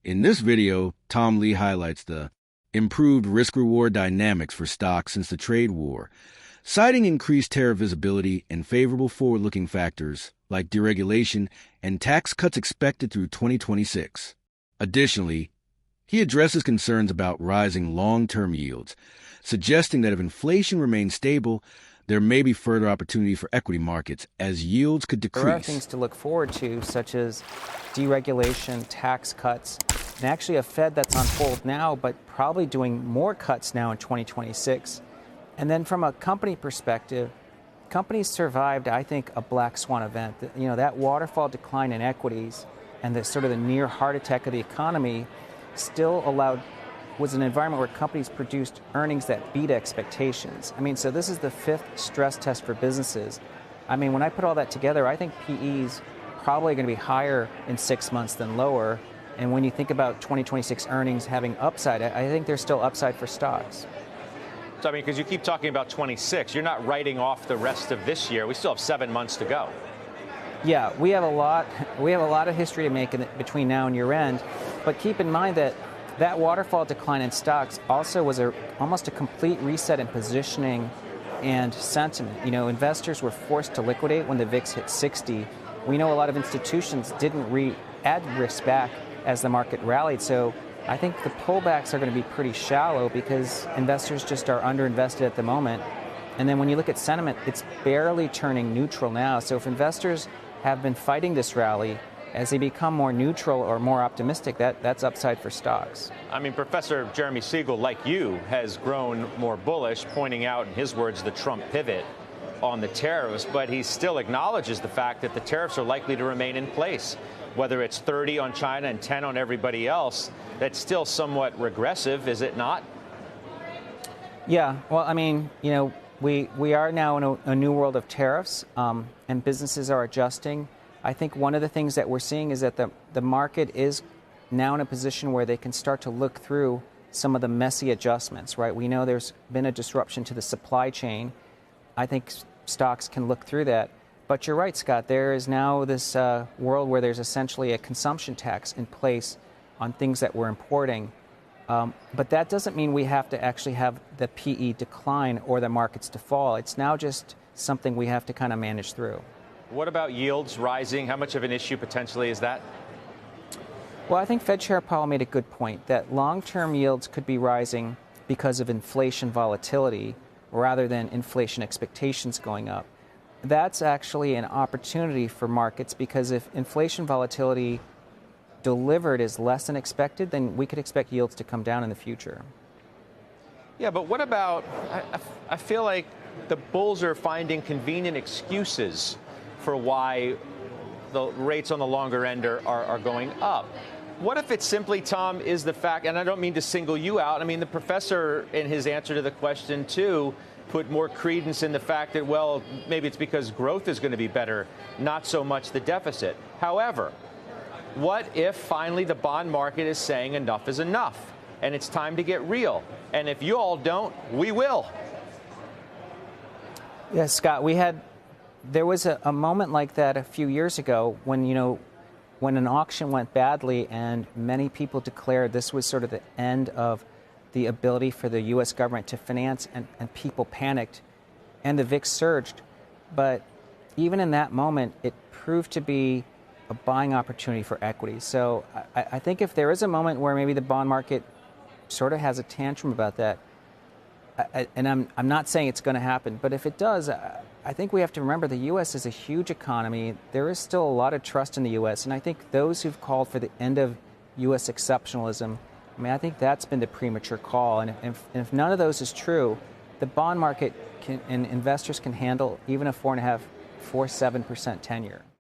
In this video, Tom Lee highlights the improved risk-reward dynamics for stocks since the trade war, citing increased tariff visibility and favorable forward-looking factors like deregulation and tax cuts expected through 2026. Additionally, he addresses concerns about rising long-term yields, suggesting that if inflation remains stable, there may be further opportunity for equity markets as yields could decrease. There are things to look forward to, such as deregulation, tax cuts, and actually a Fed that's on hold now, but probably doing more cuts now in 2026. And then from a company perspective, companies survived, I think, a black swan event. That waterfall decline in equities and the sort of the near heart attack of the economy still was an environment where companies produced earnings that beat expectations. So this is the fifth stress test for businesses. When I put all that together, I think PE's probably going to be higher in 6 months than lower. And when you think about 2026 earnings having upside, I think there's still upside for stocks. So, because you keep talking about 26, you're not writing off the rest of this year. We still have 7 months to go. Yeah, we have a lot of history to make between now and year end. But keep in mind that waterfall decline in stocks also was almost a complete reset in positioning and sentiment. Investors were forced to liquidate when the VIX hit 60. We know a lot of institutions didn't add risk back as the market rallied. So I think the pullbacks are going to be pretty shallow because investors just are underinvested at the moment. And then when you look at sentiment, it's barely turning neutral now. So if investors have been fighting this rally, as they become more neutral or more optimistic, that's upside for stocks. Professor Jeremy Siegel, like you, has grown more bullish, pointing out, in his words, the Trump pivot on the tariffs, but he still acknowledges the fact that the tariffs are likely to remain in place. Whether it's 30 on China and 10 on everybody else, that's still somewhat regressive, is it not? Yeah, well, we are now in a new world of tariffs, and businesses are adjusting. I think one of the things that we're seeing is that the market is now in a position where they can start to look through some of the messy adjustments, right? We know there's been a disruption to the supply chain. I think stocks can look through that. But you're right, Scott, there is now this world where there's essentially a consumption tax in place on things that we're importing. But that doesn't mean we have to actually have the PE decline or the markets to fall. It's now just something we have to kind of manage through. What about yields rising? How much of an issue potentially is that? Well, I think Fed Chair Powell made a good point that long-term yields could be rising because of inflation volatility rather than inflation expectations going up. That's actually an opportunity for markets because if inflation volatility delivered is less than expected, then we could expect yields to come down in the future. Yeah, but what about, I feel like the bulls are finding convenient excuses for why the rates on the longer end are going up. What if it simply, Tom, is the fact, and I don't mean to single you out, the professor in his answer to the question, too, put more credence in the fact that, well, maybe it's because growth is going to be better, not so much the deficit. However, what if finally the bond market is saying enough is enough and it's time to get real? And if you all don't, we will. Yes, Scott, there was a moment like that a few years ago when an auction went badly and many people declared this was sort of the end of the ability for the U.S. government to finance, and people panicked and the VIX surged. But even in that moment, it proved to be a buying opportunity for equities. So I think if there is a moment where maybe the bond market sort of has a tantrum about that, and I'm not saying it's going to happen, but if it does, I think we have to remember the U.S. is a huge economy. There is still a lot of trust in the U.S., and I think those who've called for the end of U.S. exceptionalism, I think that's been the premature call. And if none of those is true, the bond market and investors can handle even a 4.5%, 4.7% 10-year.